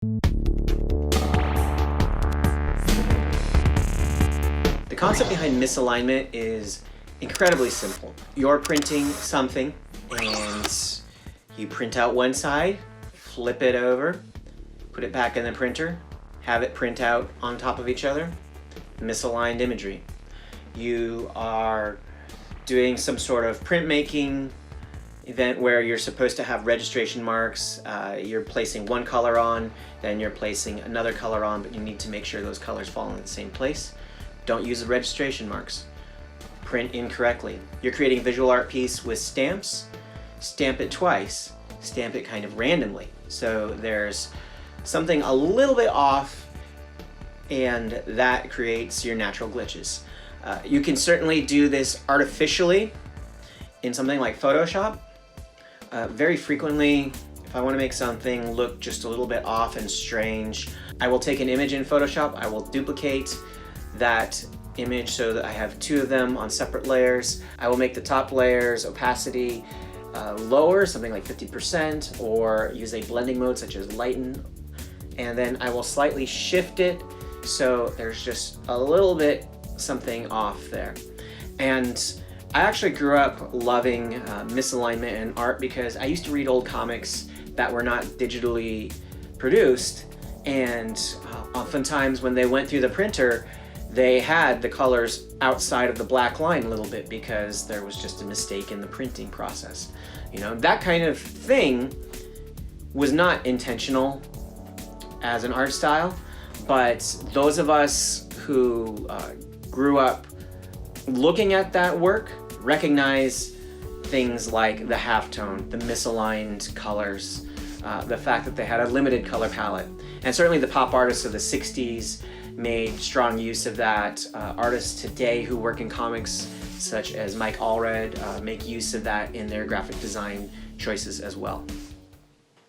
The concept behind misalignment is incredibly simple. You're printing something and you print out one side, flip it over, put it back in the printer, have it print out on top of each other. Misaligned imagery. You are doing some sort of printmaking event where you're supposed to have registration marks. You're placing one color on, then you're placing another color on, but you need to make sure those colors fall in the same place. Don't use the registration marks. Print incorrectly. You're creating a visual art piece with stamps. Stamp it twice. Stamp it kind of randomly. So there's something a little bit off, and that creates your natural glitches. You can certainly do this artificially in something like Photoshop. Very frequently, if I want to make something look just a little bit off and strange, I will take an image in Photoshop, I will duplicate that image so that I have two of them on separate layers. I will make the top layer's opacity lower, something like 50%, or use a blending mode such as lighten, and then I will slightly shift it so there's just a little bit something off there. And I actually grew up loving misalignment in art because I used to read old comics that were not digitally produced, and oftentimes when they went through the printer, they had the colors outside of the black line a little bit because there was just a mistake in the printing process. You know, that kind of thing was not intentional as an art style, but those of us who grew up looking at that work recognize things like the halftone, the misaligned colors, the fact that they had a limited color palette. And certainly the pop artists of the 60s made strong use of that. Artists today who work in comics, such as Mike Allred, make use of that in their graphic design choices as well.